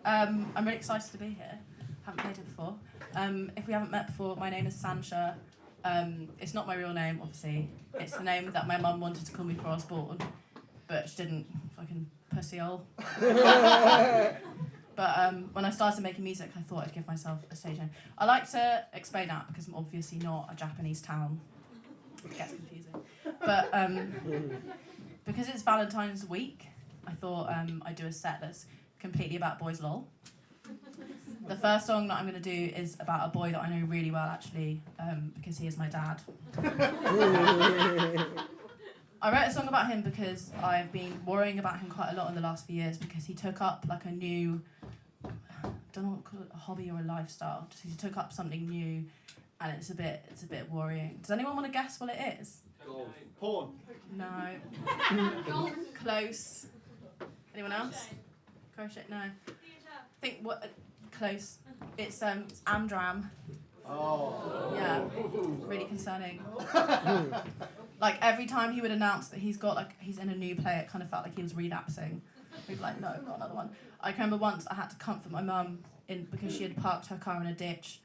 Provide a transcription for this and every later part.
I'm really excited to be here. Haven't played it before. If we haven't met before, my name is Sansha. It's not my real name, obviously. It's the name that my mum wanted to call me before I was born, but she didn't. Fucking pussy hole. But when I started making music, I thought I'd give myself a stage name. I like to explain that because I'm obviously not a Japanese town. It gets confusing. But because it's Valentine's week, I thought I'd do a set that's completely about boys lol. The first song that I'm going to do is about a boy that I know really well, actually, because he is my dad. I wrote a song about him because I've been worrying about him quite a lot in the last few years because he took up like a new, I don't know what to call it, a hobby or a lifestyle. Just he took up something new, and it's a bit worrying. Does anyone want to guess what it is? Porn. No. Close. Anyone else? Crochet? No. Think what? Close. It's Amdram. Oh. Yeah. Really concerning. Like every time he would announce that he's in a new play, it kind of felt like he was relapsing. We'd be like, no, not another one. I can remember once I had to comfort my mum because she had parked her car in a ditch.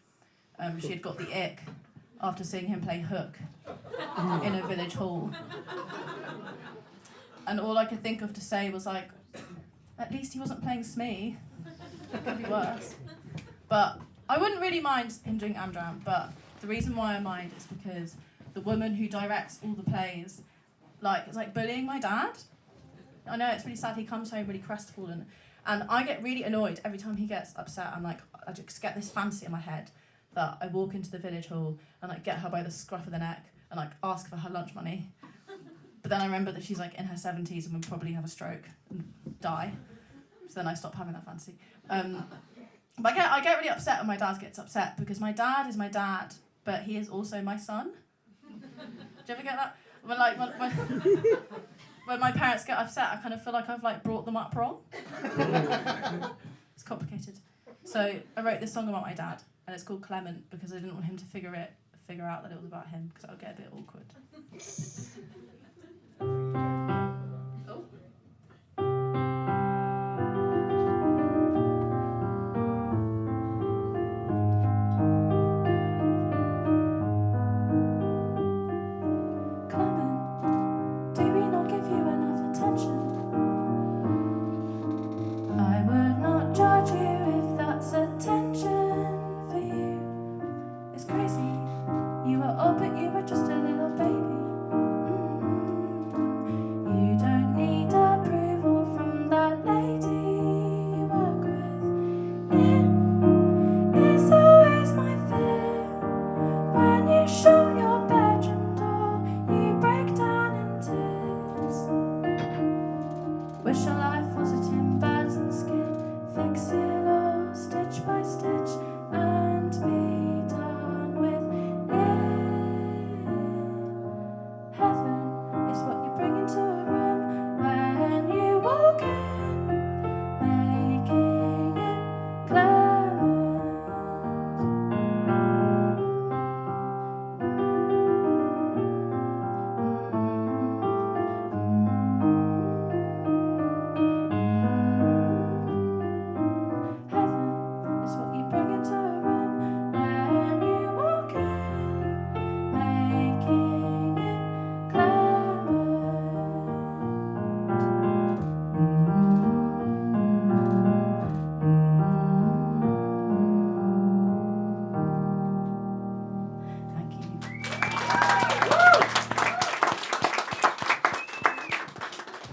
She had got the ick after seeing him play Hook in a village hall. And all I could think of to say was like, at least he wasn't playing Smee. It could be worse. But I wouldn't really mind him doing Amdram, but the reason why I mind is because the woman who directs all the plays, is bullying my dad. I know, it's really sad. He comes home really crestfallen. And I get really annoyed every time he gets upset. I just get this fantasy in my head that I walk into the village hall and get her by the scruff of the neck and ask for her lunch money. But then I remember that she's in her 70s and would probably have a stroke and die. So then I stop having that fantasy. But I get really upset when my dad gets upset because my dad is my dad, but he is also my son. Do you ever get that? When my parents get upset, I kind of feel like I've brought them up wrong. It's complicated. So I wrote this song about my dad, and it's called Clement because I didn't want him to figure out that it was about him because that would get a bit awkward. Oh. Wish your life was a tin birds and skin, fix it all stitch by stitch, and be done with it. Heaven is what you bring into a room when you walk in, making it glamour.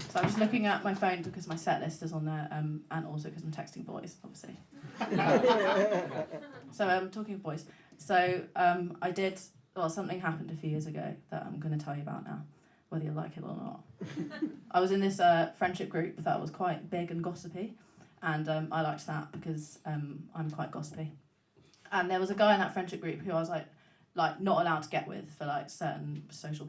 So I'm just looking at my phone because my set list is on there, and also because I'm texting boys, obviously. So talking of boys, so something happened a few years ago that I'm going to tell you about now, whether you like it or not. I was in this friendship group that was quite big and gossipy, and I liked that because I'm quite gossipy. And there was a guy in that friendship group who I was not allowed to get with for certain political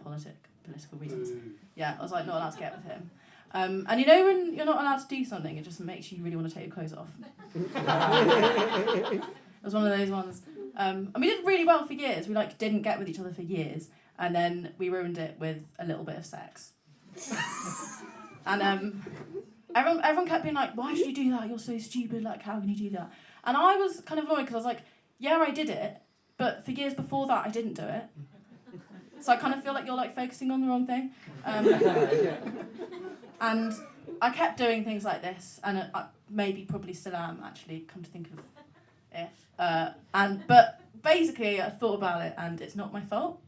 reasons. Yeah, I was not allowed to get with him. And when you're not allowed to do something, it just makes you really want to take your clothes off. It was one of those ones. And we did really well for years. We didn't get with each other for years, and then we ruined it with a little bit of sex. And everyone kept being like, why should you do that? You're so stupid. Like, how can you do that? And I was kind of annoyed because I was like, yeah, I did it, but for years before that, I didn't do it. So I kind of feel like you're like focusing on the wrong thing. And I kept doing things like this, and I maybe probably still am, actually, come to think of it. But basically, I thought about it, and it's not my fault.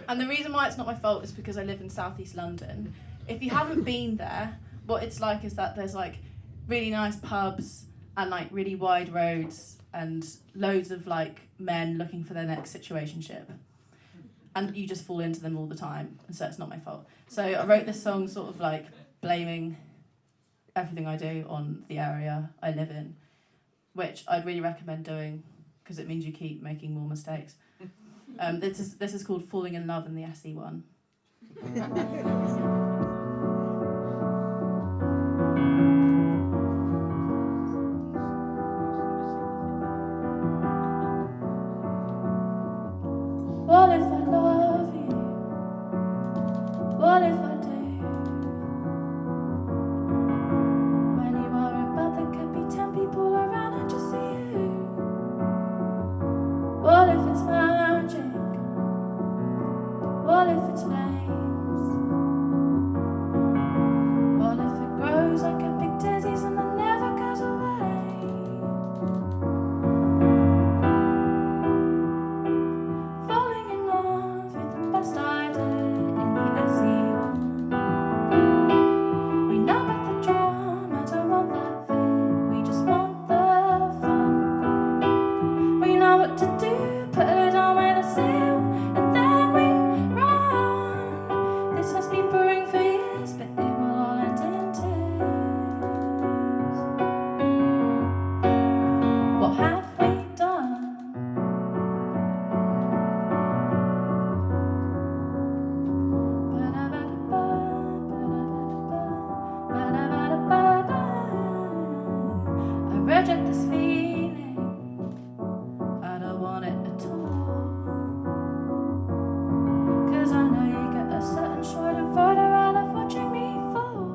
And the reason why it's not my fault is because I live in southeast London. If you haven't been there, what it's like is that there's like really nice pubs and like really wide roads and loads of like men looking for their next situationship. And you just fall into them all the time, and so it's not my fault. So I wrote this song sort of like blaming everything I do on the area I live in, which I'd really recommend doing because it means you keep making more mistakes. This is called Falling in Love in the SE one. What if I love you? What if I do? When you are about, there could be 10 people around and just see you. What if it's magic? What if it's flames? What if it grows like a big disease and then never goes away? Falling in love with the best idea in the SE1. We know about the drama, don't want that fear, we just want the fun. We know what to do, put it on with a seal, and then we run. This has been brewing for years, but it will all end in tears. What have we done? I reject this feeling, I don't want it at all. 'Cause I know you get a certain schadenfreude out of watching me fall.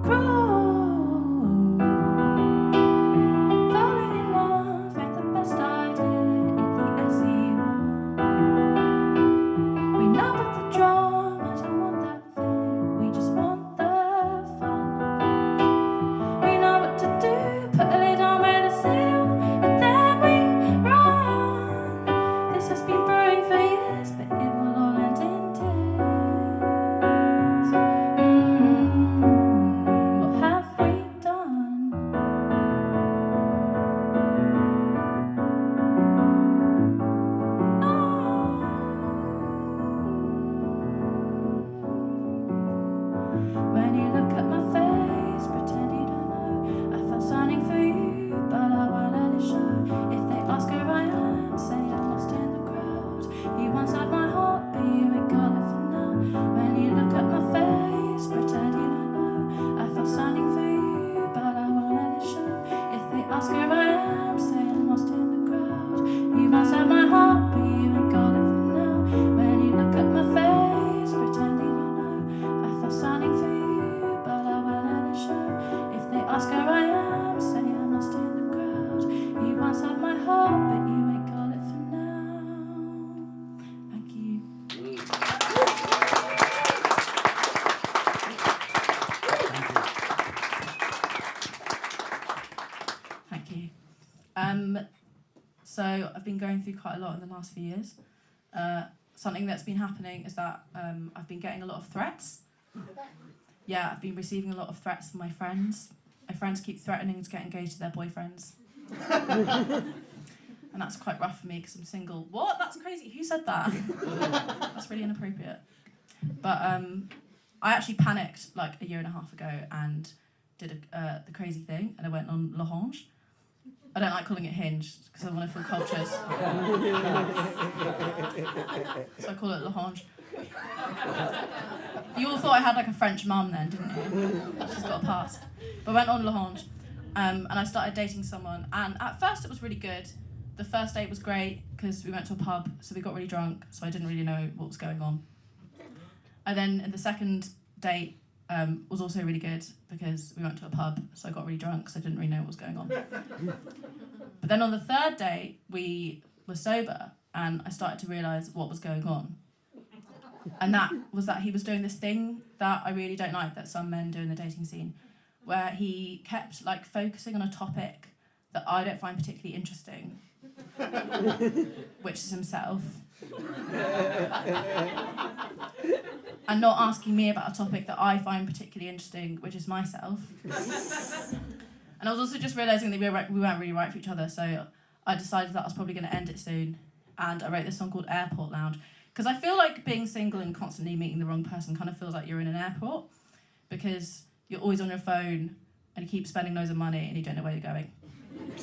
Cruel. Falling in love with the best idea in the SE1. We know about the drama, don't want that fear, we just want the fun. We know what to do, put a lid on with a seal, and then we run. This has been brewing for years, but it will all end in tears. What have we done? When you look at my face, pretend you don't know. I felt something for you, but I won't let it show. If they ask where I am, say I'm lost in the crowd. You once had my heart, but you ain't got it for now. When you look at my face, pretend you don't know. I felt something for you, but I won't let it show. If they ask where I am, say I'm lost in the crowd. You once had my heart, but you ain't got it for now. When you look at my face, pretend you don't know. I felt something for you, but I won't let it show. If they ask where I am, say I'm lost in the crowd. You once had my heart, but you ain't got it for now. Thank you. Thank you. So I've been going through quite a lot in the last few years. Something that's been happening is that I've been getting a lot of threats. Yeah, I've been receiving a lot of threats from my friends. My friends keep threatening to get engaged to their boyfriends. And that's quite rough for me because I'm single. What? That's crazy. Who said that? That's really inappropriate. But I actually panicked like a year and a half ago and did the crazy thing, and I went on L'Orange. I don't like calling it Hinge because I want to feel cultured. So I call it L'Orange. You all thought I had like a French mum then, didn't you? She's got a past. But I went on L'Orange and I started dating someone, and at first it was really good. The first date was great because we went to a pub, so we got really drunk, so I didn't really know what was going on. And then in the second date, was also really good because we went to a pub, so I got really drunk, so I didn't really know what was going on. But then on the third date, we were sober, and I started to realise what was going on. And that was that he was doing this thing that I really don't like that some men do in the dating scene, where he kept like focusing on a topic that I don't find particularly interesting, which is himself, and not asking me about a topic that I find particularly interesting, which is myself. And I was also just realising that we weren't really right for each other, so I decided that I was probably going to end it soon, and I wrote this song called Airport Lounge, because I feel like being single and constantly meeting the wrong person kind of feels like you're in an airport, because you're always on your phone and you keep spending loads of money and you don't know where you're going. He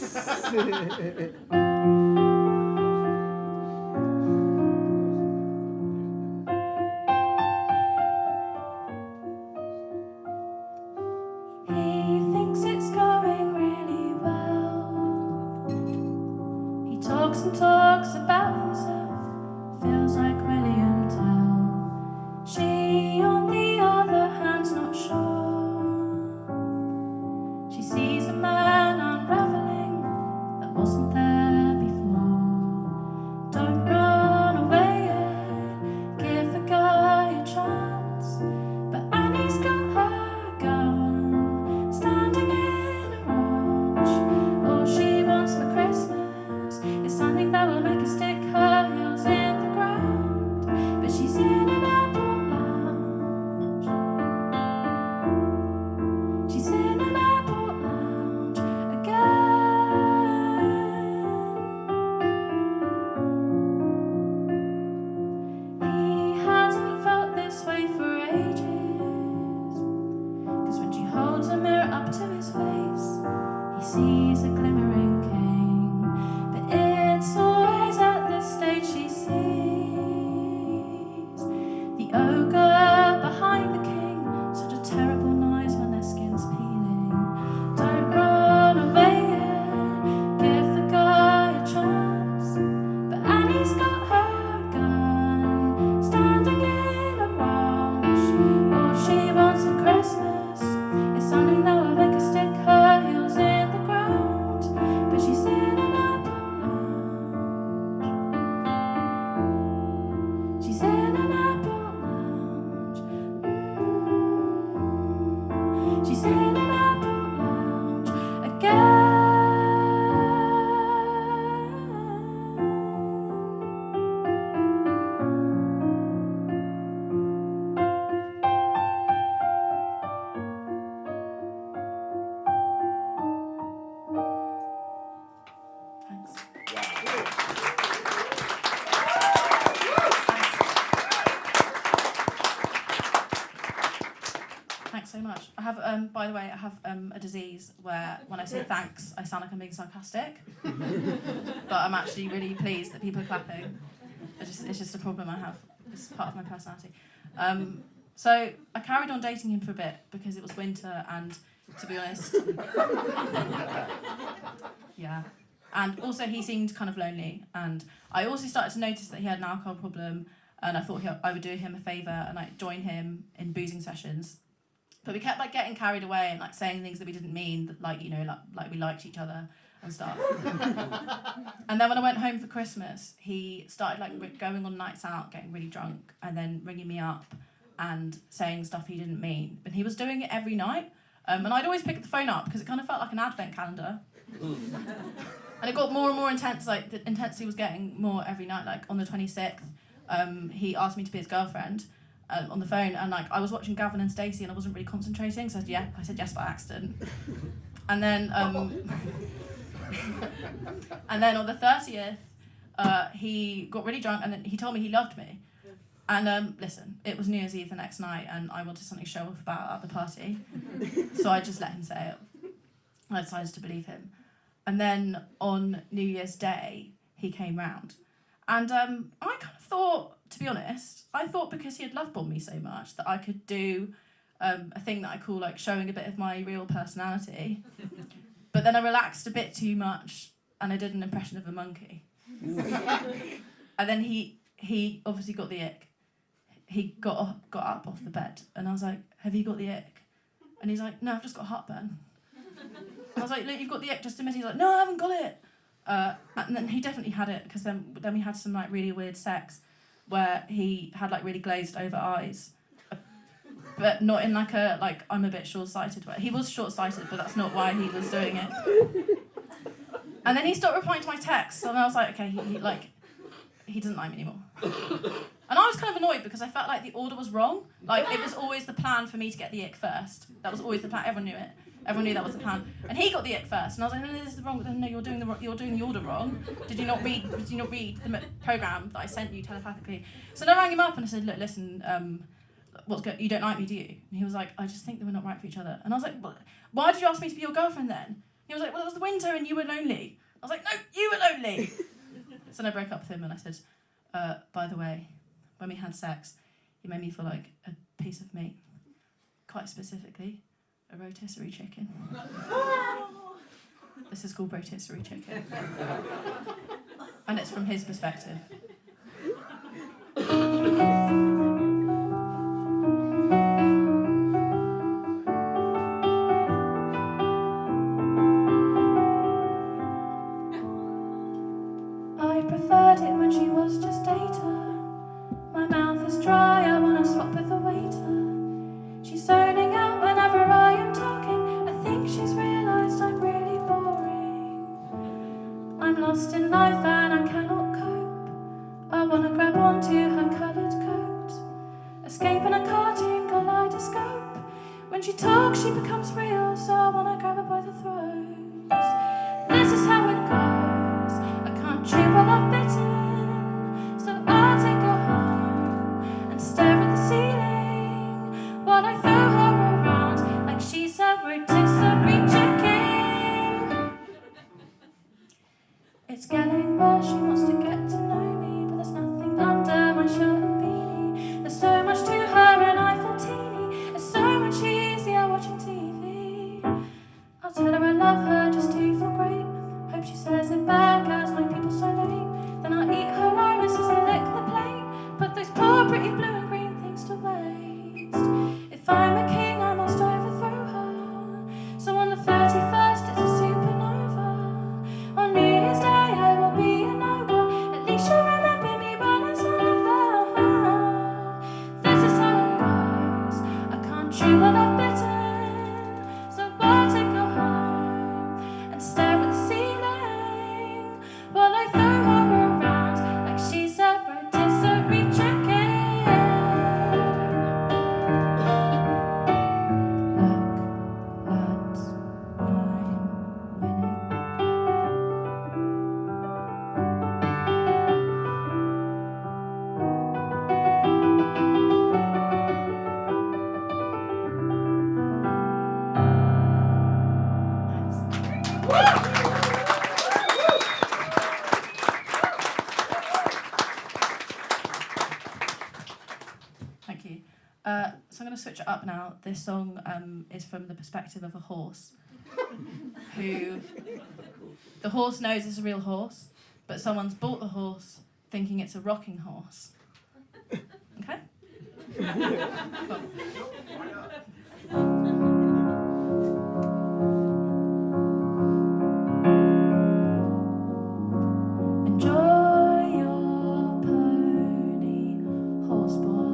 thinks it's going really well. He talks and talks about himself, feels like William Tell. She, on the other hand, not sure. She sees a man unraveling that wasn't there before. Don't run away yet, give the guy a chance. But Annie's got her gun, standing in a ranch. All she wants for Christmas is something that will make her stick her heels in the ground. But she's in an airport lounge. She's in an airport lounge again. He hasn't felt this way for ages, 'cause when she holds a mirror up to his face, he sees a glimmering king. But it's always at this stage she sees the ogre behind the king. Such a terrible noise when their skin's peeling. Don't run away yet, give the guy a chance. But Annie's got her gun, standing in a ranch. All she wants for Christmas is something that will make her stick her heels in the ground. But she's in an airport lounge. She's in an airport lounge. She's in an airport lounge again. Thanks. Thanks so much. I have, by the way, I have a disease where when I say thanks, I sound like I'm being sarcastic. But I'm actually really pleased that people are clapping. It's just a problem I have. It's part of my personality. So I carried on dating him for a bit because it was winter and, to be honest, yeah. And also he seemed kind of lonely. And I also started to notice that he had an alcohol problem, and I thought I would do him a favour and like join him in boozing sessions. But we kept like getting carried away and like saying things that we didn't mean, that, like, you know, like we liked each other and stuff. And then when I went home for Christmas, he started like going on nights out, getting really drunk, and then ringing me up and saying stuff he didn't mean. But he was doing it every night, and I'd always pick the phone up because it kind of felt like an advent calendar. And it got more and more intense. Like the intensity was getting more every night. Like on the 26th, he asked me to be his girlfriend. On the phone, and like I was watching Gavin and Stacey and I wasn't really concentrating, so I said yes by accident. And then and then on the 30th, he got really drunk and then he told me he loved me. And listen, it was New Year's Eve the next night and I wanted something to show off about at the party, so I just let him say it. I decided to believe him. And then on New Year's Day, he came round. And I kind of thought, to be honest, I thought because he had love-bombed me so much that I could do a thing that I call like showing a bit of my real personality. But then I relaxed a bit too much and I did an impression of a monkey. And then he obviously got the ick. he got up off the bed, and I was like, have you got the ick? And he's like, no, I've just got heartburn. I was like, look, you've got the ick, just admit it. He's like, no, I haven't got it. And then he definitely had it, because then we had some like really weird sex where he had like really glazed over eyes, but not in like a like I'm a bit short-sighted way. He was short-sighted, but that's not why he was doing it. And then he stopped replying to my texts, and I was like, okay, he doesn't like me anymore. And I was kind of annoyed because I felt like the order was wrong. Like, it was always the plan for me to get the ick first. That was always the plan. Everyone knew it. Everyone knew that was the plan. And he got the ick first. And I was like, no, this is the wrong. No, you're doing the order wrong. Did you not read the program that I sent you telepathically? So then I rang him up and I said, look, listen, you don't like me, do you? And he was like, I just think that we're not right for each other. And I was like, well, why did you ask me to be your girlfriend then? He was like, well, it was the winter and you were lonely. I was like, no, you were lonely. So then I broke up with him and I said, by the way, when we had sex, you made me feel like a piece of meat. Quite specifically, a rotisserie chicken. This is called rotisserie chicken. And it's from his perspective. I preferred it when she was just data. My mouth is dry, I wanna swap with the waiter. She's zoning out whenever I am talking. I think she's realised I'm really boring. I'm lost in life and I cannot cope. I wanna grab onto her coloured coat. Escape in a cartoon kaleidoscope. When she talks she becomes real, so I wanna grab her by the throat. This is how it goes. I can't chew what I've bitten, so I'll take her home and stare at the ceiling while I throw her around like she's a rotisserie chicken. It's getting worse, she wants to get to know me, but there's nothing under my shirt and beanie. There's so much to her and I feel teeny. It's so much easier watching TV. I'll tell her I love her just to feel great. Hope she says it back as my people so late. Then I'll eat her irises and lick the plate. Put those poor pretty blue and green things to waste. If I'm a king I must overthrow her. So on the 31st it's a supernova. On New Year's Day I will be an ogre. At least you'll remember me when it's all over. This is how it goes. I can't chew what I've bitten, so I'll take her home and stare at the ceiling while I throw her around like she's a rotisserie chicken. Look, lads, I'm winning. Thank you. So I'm going to switch it up now. This song is from the perspective of a horse who the horse knows it's a real horse, but someone's bought the horse thinking it's a rocking horse. Okay? Cool. Enjoy your pony, horse boy.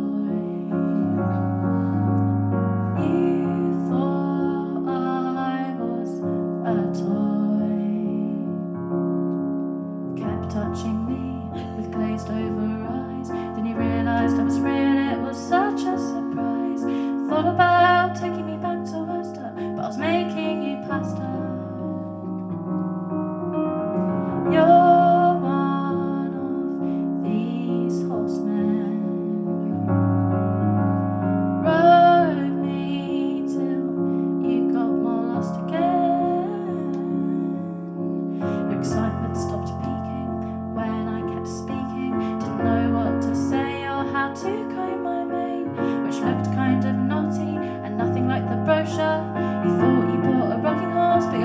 You thought I was a toy. Kept touching me with glazed over eyes. Then you realised I was real, it was such a surprise. Thought about taking me back to Worcester, but I was making you pasta. You're one of these horsemen. Rode me till you got more lost again. Your excitement stopped peaking when I kept speaking. Didn't know what to say or how to comb my mane, which looked kind of naughty and nothing like the brochure. You thought you bought a rocking horse, but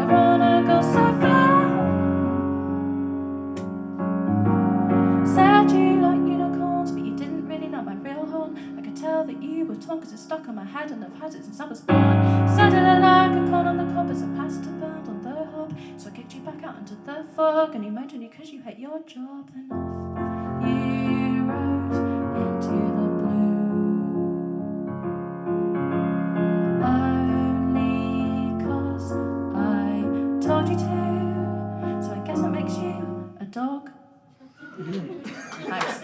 'cause it's stuck on my head and I've had it since I was born. Said it like a cold on the cob as a pasta burned on the hob. So I kicked you back out into the fog, and you moaned only 'cause you hate your job. Then off you rose into the blue, only 'cause I told you to. So I guess that makes you a dog. Thanks.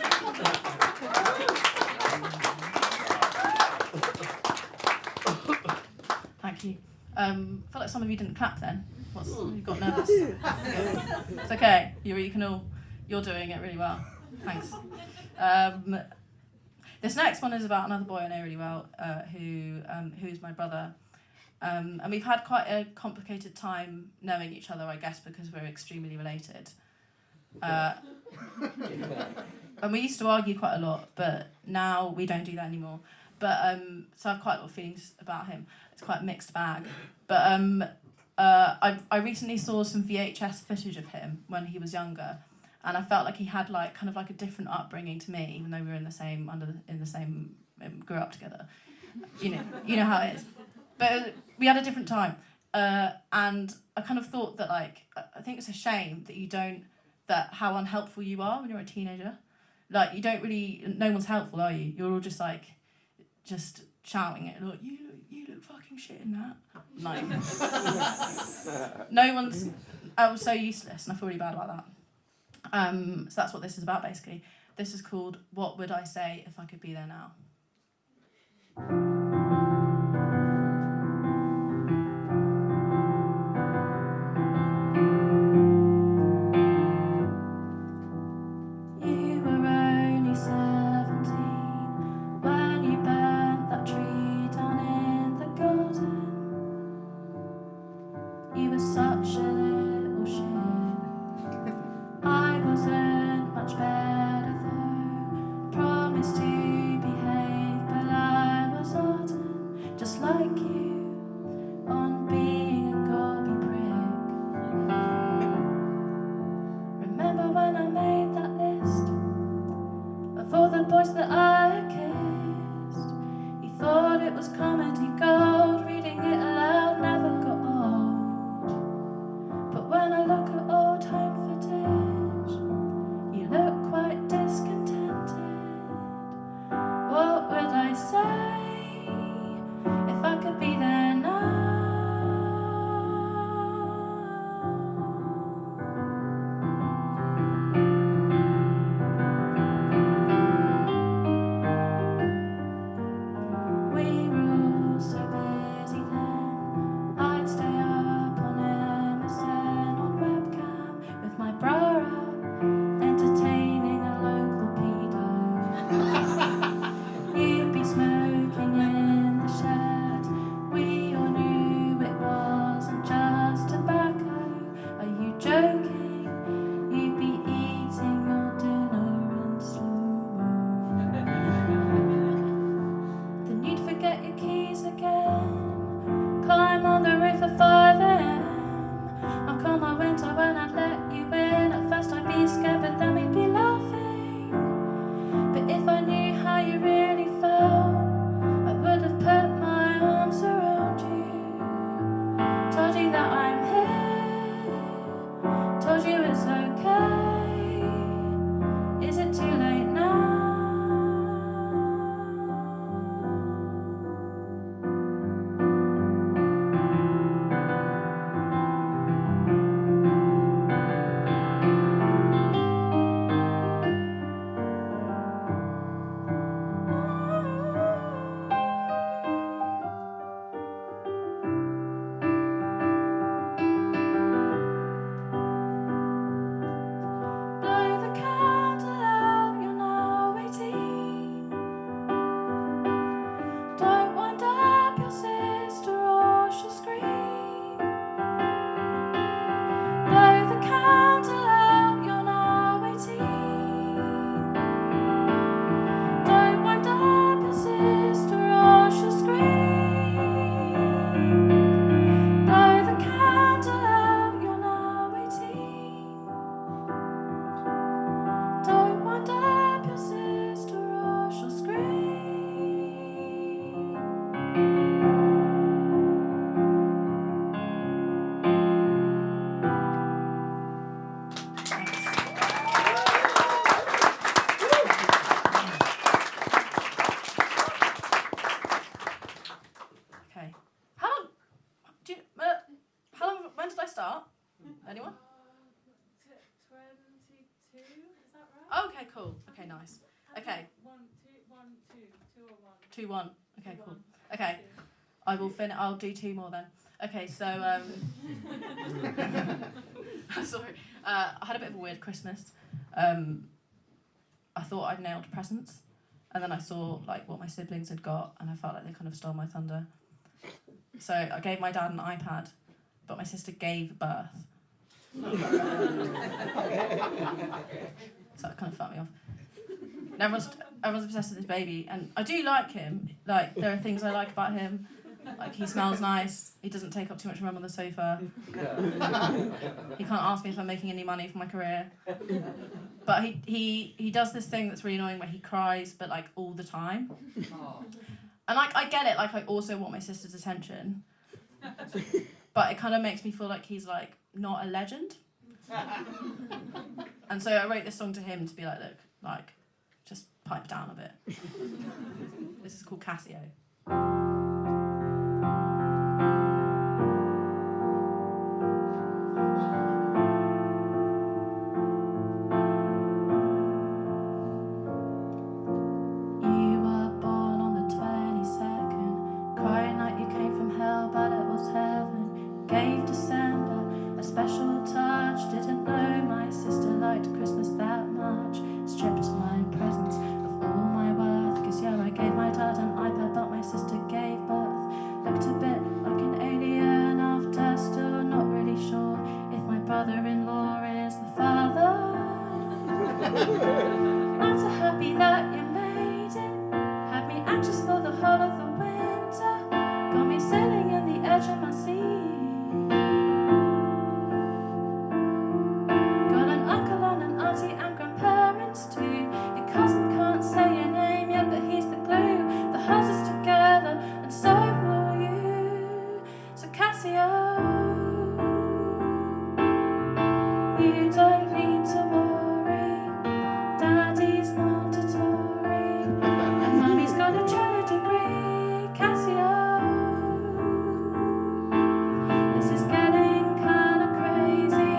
Thank you. I felt like some of you didn't clap then. You got nervous? It's okay. You're doing it really well. Thanks. This next one is about another boy I know really well, who's my brother. And we've had quite a complicated time knowing each other, I guess, because we're extremely related. And we used to argue quite a lot, but now we don't do that anymore. But so I have quite a lot of feelings about him. It's quite a mixed bag. But I recently saw some VHS footage of him when he was younger, and I felt like he had kind of a different upbringing to me, even though we were grew up together. You know how it is. But we had a different time, and I kind of thought that I think it's a shame that how unhelpful you are when you're a teenager. You don't really, no one's helpful, are you? You're all just just shouting it, you look fucking shit in that. No one's, I was so useless, and I feel really bad about that. So that's what this is about, basically. This is called What Would I Say If I Could Be There Now? You were only 17 when you burnt that tree down in the garden. You were such a little shit. I wasn't much better though. Promised to behave, but I was start? Anyone? 22, is that right? Okay, cool. Okay, nice. Okay. 1, 2, 2 or 1? 2-1. Okay, cool. Okay, I will finish. I'll do 2 more then. Okay, so sorry. I had a bit of a weird Christmas. I thought I'd nailed presents, and then I saw like what my siblings had got, and I felt like they kind of stole my thunder. So I gave my dad an iPad, but my sister gave birth. So that kind of fucked me off. And everyone's obsessed with this baby, and I do like him. Like, there are things I like about him. Like, he smells nice, he doesn't take up too much room on the sofa. He can't ask me if I'm making any money for my career. But he does this thing that's really annoying where he cries, but like all the time. And like, I get it, like I also want my sister's attention. But it kind of makes me feel like he's like not a legend. And so I wrote this song to him to be like, look, like, just pipe down a bit. This is called Casio. You were born on the 22nd, crying like you came from hell, but it was heaven. Gave December a special touch. Didn't know my sister liked Christmas that much. Stripped my presents of all my worth, 'cause yeah, I gave my dad an iPad, but my sister gave birth. Looked a bit like an alien after, still not really sure if my brother-in-law is the father. I'm so happy that you made it. Had me anxious for the whole of the winter. Got me sailing in the edge of my sea. Got an uncle and an auntie and grandparents too. Your cousin can't say your name yet, but he's the glue that holds us together, and so will you. So Casio, you don't need to worry. Daddy's not a Tory, and Mummy's got a cello degree. Casio, this is getting kinda crazy.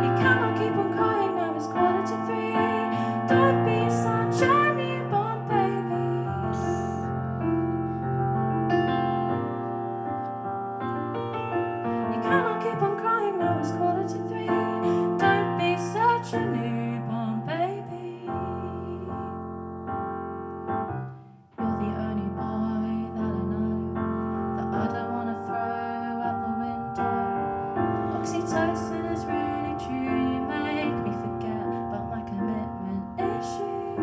You cannot keep on crying, now it's 2:45. Don't be such a newborn baby. You cannot keep on crying, now it's 2:45. Don't be such a newborn baby. You're the only boy that I know that I don't want to throw out the window. Oxytocin is really true. You make me forget about my commitment issues.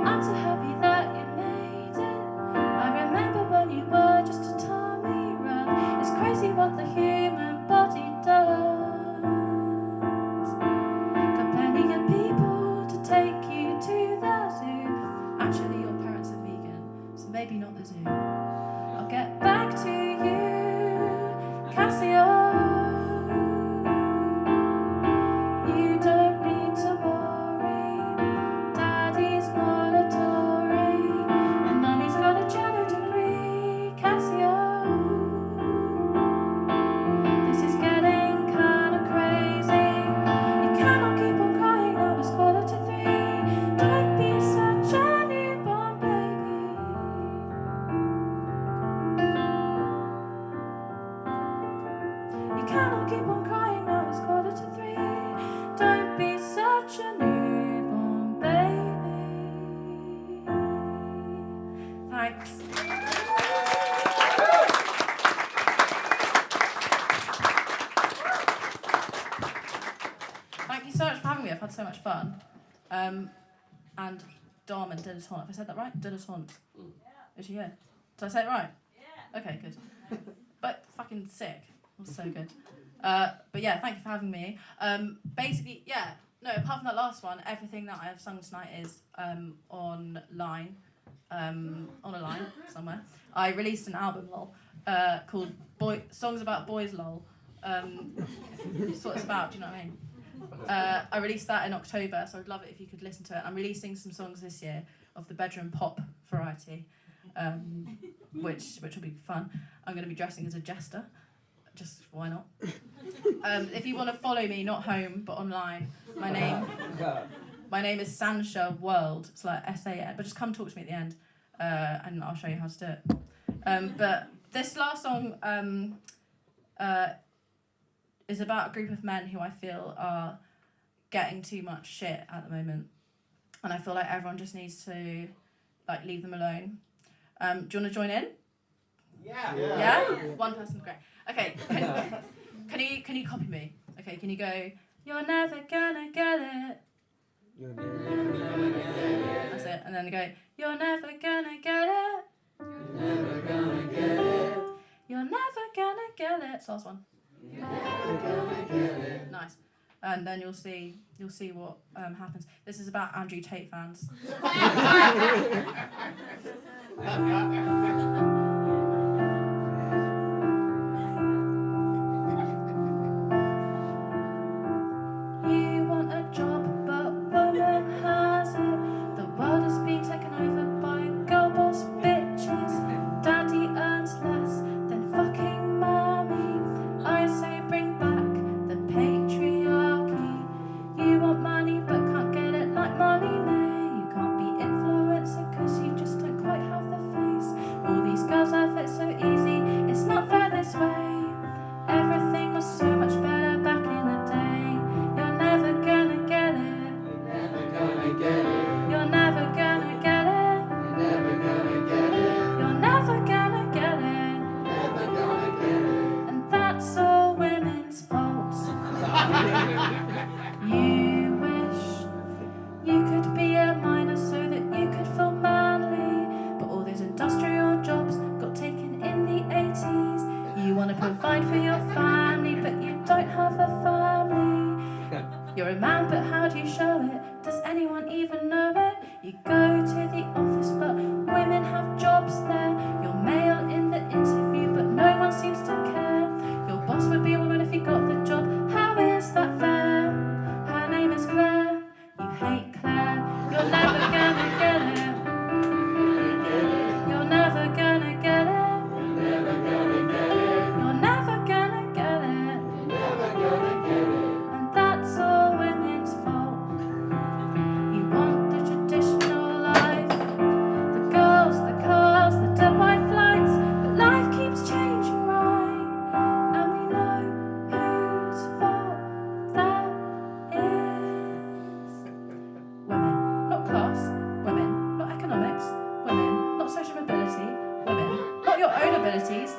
I'm so happy that you made it. I remember when you were just a tummy rub. It's crazy what the human body does. Got plenty of people to take you to the zoo. Actually, your parents are vegan, so maybe not the zoo. I'll get back to you, Casio. You don't need to worry. Daddy's not a Tory, and Mummy's got a cello degree. Casio, this is getting kinda crazy. You cannot keep on crying, now it's 2:45. Don't be such a newborn baby. You cannot keep on crying, now it's 2:45. Don't be such a newborn baby. Thanks. Thank you so much for having me. I've had so much fun. And Dom and dilettante. Have I said that right? Dilettante. Is she here? Did I say it right? Yeah. Okay, good. But fucking sick. It was so good. But yeah, thank you for having me. Basically, yeah. No, apart from that last one, everything that I have sung tonight is online. On a line somewhere. I released an album, lol, called Songs About Boys, lol. That's what it's about, do you know what I mean? I released that in October, so I'd love it if you could listen to it. I'm releasing some songs this year of the bedroom pop variety, which will be fun. I'm going to be dressing as a jester, just why not? If you want to follow me, not home but online, my name is Sansha World. It's like SAN, but just come talk to me at the end, and I'll show you how to do it. But this last song is about a group of men who I feel are getting too much shit at the moment, and I feel like everyone just needs to like leave them alone. Do you want to join in? Yeah? One person, great. Okay, can you copy me? Okay, can you go, you're never gonna get it. You're never gonna get it. That's it, and then go, you're never gonna get it. You're never gonna get it. You're never gonna get it. It's the last one. You're never gonna get it. Nice. And then you'll see what happens. This is about Andrew Tate fans. You want a job, but woman has it. The world has been taken over by girl boss bitches. Daddy earns less than fucking mommy. I say bring back the patriarchy. You want money but can't get it like money may. You can't be influencer cause you just don't quite have the face. All these girls have it so easy, it's not fair this way. Everything was so much better back in the day. You're never gonna get it. You're never gonna get it. You're never gonna get it. You're never gonna get it. You're never gonna get it. Never gonna get it. And that's all women's fault. You wish you could be a miner so that you could feel manly, but all those industrial jobs got taken in the 80s. You want to provide for your family, but you don't have a family. You're a man, but how do you show it? Does anyone even know it? You go to the office, but women have jobs there. You're male in the interview, but no one seems to care. Your boss would be a woman if you got the job. How is that fair? Her name is Claire. You hate Claire. You're never gonna get it. You're never gonna get it. Never gonna get it. You're never gonna get it. Never gonna get it. And that's all women's fault. You want the traditional life, the girls, the cars, the Dubai flights, but life keeps changing, right? And we know whose fault that is. Women, not class. Women, not economics. Women, not social mobility. Women, not your own abilities.